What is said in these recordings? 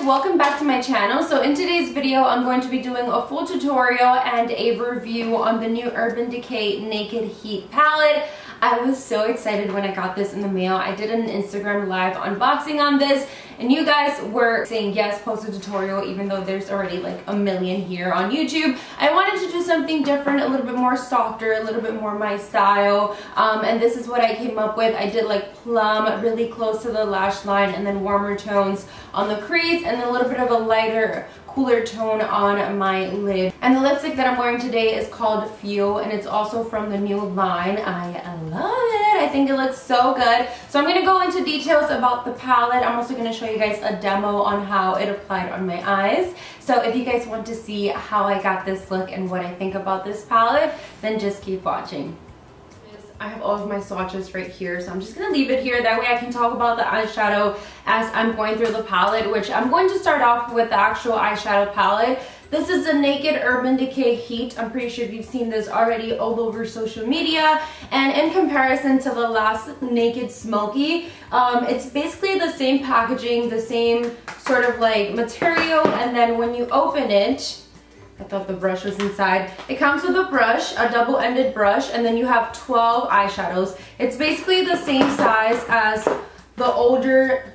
welcome back to my channel. So in today's video, I'm going to be doing a full tutorial and a review on the new Urban Decay Naked Heat palette. I was so excited when I got this in the mail. I did an Instagram live unboxing on this and you guys were saying yes, post a tutorial, even though there's already like a million here on YouTube. I wanted to do something different, a little bit more softer, a little bit more my style, and this is what I came up with. I did like plum really close to the lash line and then warmer tones on the crease and a little bit of a lighter, cooler tone on my lid. And the lipstick that I'm wearing today is called Fuel and it's also from the new line. I love it. I think it looks so good. So I'm going to go into details about the palette. I'm also going to show you guys a demo on how it applied on my eyes. So if you guys want to see how I got this look and what I think about this palette, then just keep watching. I have all of my swatches right here, so I'm just gonna leave it here. That way I can talk about the eyeshadow as I'm going through the palette, which I'm going to start off with the actual eyeshadow palette. This is the Naked Urban Decay Heat. I'm pretty sure you've seen this already all over social media. And in comparison to the last Naked Smoky, it's basically the same packaging, the same sort of like material, and then when you open it, I thought the brush was inside. It comes with a brush, a double-ended brush, and then you have 12 eyeshadows. It's basically the same size as the older,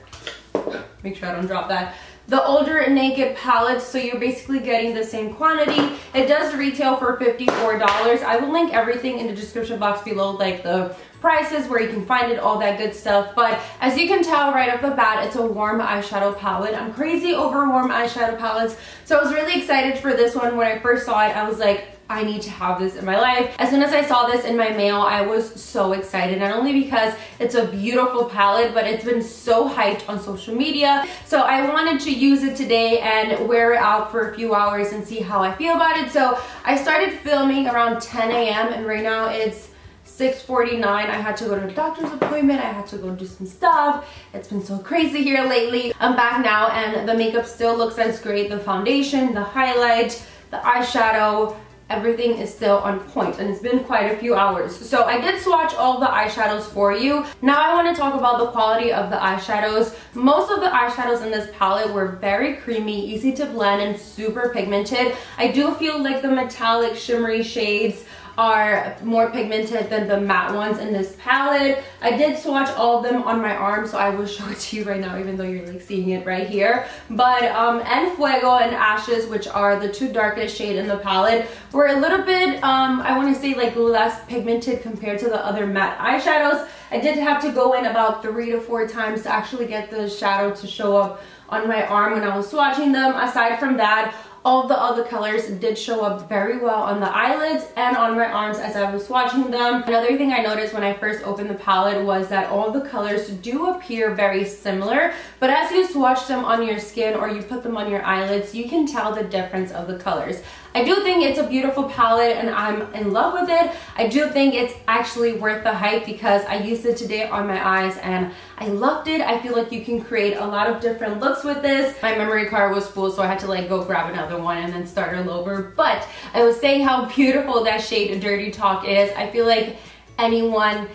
make sure I don't drop that, the older Naked palette, so you're basically getting the same quantity. It does retail for $54. I will link everything in the description box below, like the prices, where you can find it, all that good stuff. But as you can tell right off the bat, it's a warm eyeshadow palette. I'm crazy over warm eyeshadow palettes, so I was really excited for this one. When I first saw it, I was like, I need to have this in my life. As soon as I saw this in my mail, I was so excited, not only because it's a beautiful palette, but it's been so hyped on social media. So I wanted to use it today and wear it out for a few hours and see how I feel about it. So I started filming around 10 a.m. and right now it's 6:49. I had to go to a doctor's appointment. I had to go do some stuff. It's been so crazy here lately. I'm back now and the makeup still looks as great. The foundation, the highlight, the eyeshadow, everything is still on point, and it's been quite a few hours. So I did swatch all the eyeshadows for you. Now I want to talk about the quality of the eyeshadows. Most of the eyeshadows in this palette were very creamy, easy to blend, and super pigmented. I do feel like the metallic shimmery shades are more pigmented than the matte ones in this palette. I did swatch all of them on my arm, so I will show it to you right now, even though you're like seeing it right here. But En Fuego and Ashes, which are the two darkest shade in the palette, were a little bit, I want to say like less pigmented compared to the other matte eyeshadows. I did have to go in about 3 to 4 times to actually get the shadow to show up on my arm when I was swatching them. Aside from that, all the other colors did show up very well on the eyelids and on my arms as I was swatching them. Another thing I noticed when I first opened the palette was that all the colors do appear very similar, but as you swatch them on your skin or you put them on your eyelids, you can tell the difference of the colors. I do think it's a beautiful palette and I'm in love with it. I do think it's actually worth the hype because I used it today on my eyes and I loved it. I feel like you can create a lot of different looks with this. My memory card was full, so I had to like go grab another one and then start all over. But I was saying how beautiful that shade Dirty Talk is. I feel like anyone,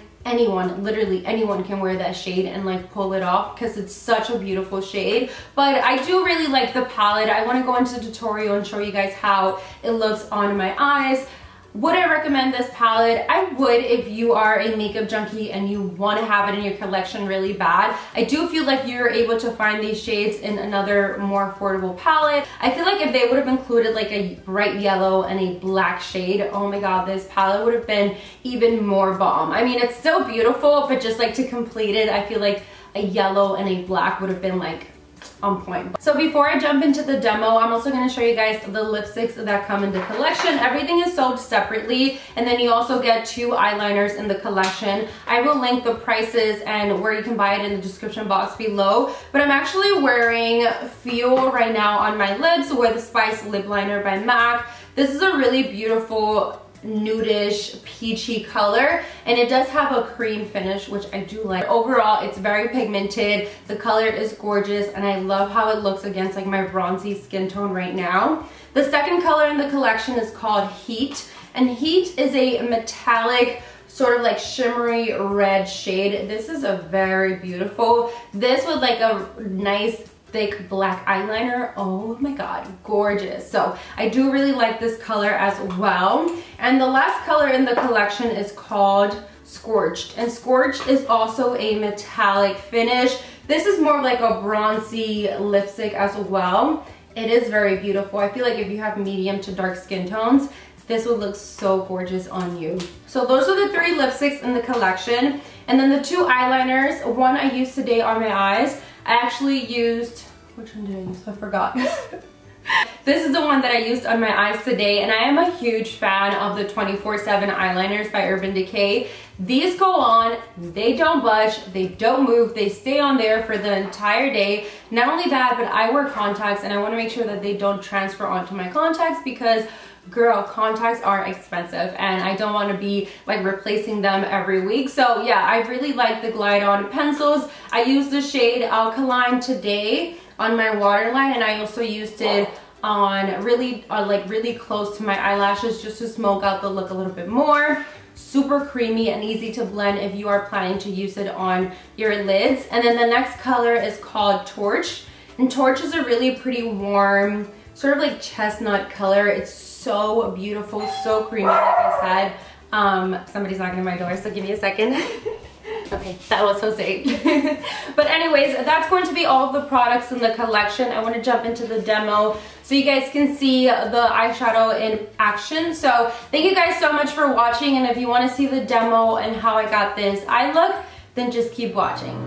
literally anyone can wear that shade and like pull it off because it's such a beautiful shade. But I do really like the palette. I want to go into the tutorial and show you guys how it looks on my eyes. Would I recommend this palette? I would if you are a makeup junkie and you want to have it in your collection really bad. I do feel like you're able to find these shades in another more affordable palette. I feel like if they would have included like a bright yellow and a black shade, oh my god, this palette would have been even more bomb. I mean, it's still beautiful, but just like to complete it, I feel like a yellow and a black would have been like on point. So before I jump into the demo, I'm also going to show you guys the lipsticks that come in the collection. Everything is sold separately, and then you also get 2 eyeliners in the collection. I will link the prices and where you can buy it in the description box below. But I'm actually wearing Fuel right now on my lips with Spice Lip Liner by MAC. This is a really beautiful nudish peachy color, and it does have a cream finish, which I do like. Overall, it's very pigmented. The color is gorgeous and I love how it looks against like my bronzy skin tone right now. The second color in the collection is called Heat, and Heat is a metallic sort of like shimmery red shade. This is a very beautiful, this with like a nice thick black eyeliner. Oh my god, gorgeous. So I do really like this color as well. And the last color in the collection is called Scorched, and Scorched is also a metallic finish. This is more like a bronzy lipstick as well. It is very beautiful. I feel like if you have medium to dark skin tones, this would look so gorgeous on you. So those are the 3 lipsticks in the collection. And then the 2 eyeliners, one I used today on my eyes. I actually used, which one did I use? I forgot. This is the one that I used on my eyes today, and I am a huge fan of the 24/7 eyeliners by Urban Decay. These go on, they don't budge, they don't move, they stay on there for the entire day. Not only that, but I wear contacts and I want to make sure that they don't transfer onto my contacts because girl, contacts are expensive and I don't want to be like replacing them every week. So yeah, I really like the Glide On pencils. I used the shade Alkaline today on my waterline, and I also used it on really close to my eyelashes just to smoke out the look a little bit more. Super creamy and easy to blend if you are planning to use it on your lids. And then the next color is called Torch, and Torch is a really pretty warm, sort of like chestnut color. It's so beautiful, so creamy, like I said. Somebody's knocking on my door, so give me a second. Okay, that was Jose. But anyways, that's going to be all of the products in the collection. I want to jump into the demo so you guys can see the eyeshadow in action. So thank you guys so much for watching, and if you want to see the demo and how I got this eye look, then just keep watching.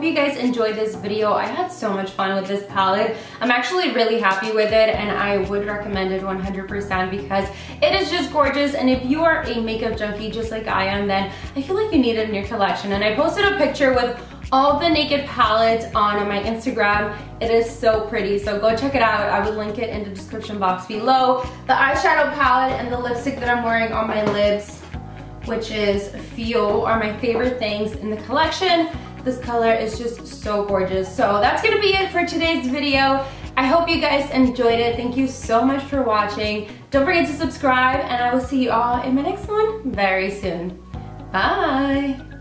you guys enjoyed this video. I had so much fun with this palette. I'm actually really happy with it, and I would recommend it 100% because it is just gorgeous. And if you are a makeup junkie just like I am, then I feel like you need it in your collection. And I posted a picture with all the Naked palettes on my Instagram. It is so pretty, so go check it out. I will link it in the description box below. The eyeshadow palette and the lipstick that I'm wearing on my lips, which is Fuel, are my favorite things in the collection. This color is just so gorgeous. So that's gonna be it for today's video. I hope you guys enjoyed it. Thank you so much for watching. Don't forget to subscribe, and I will see you all in my next one very soon. Bye.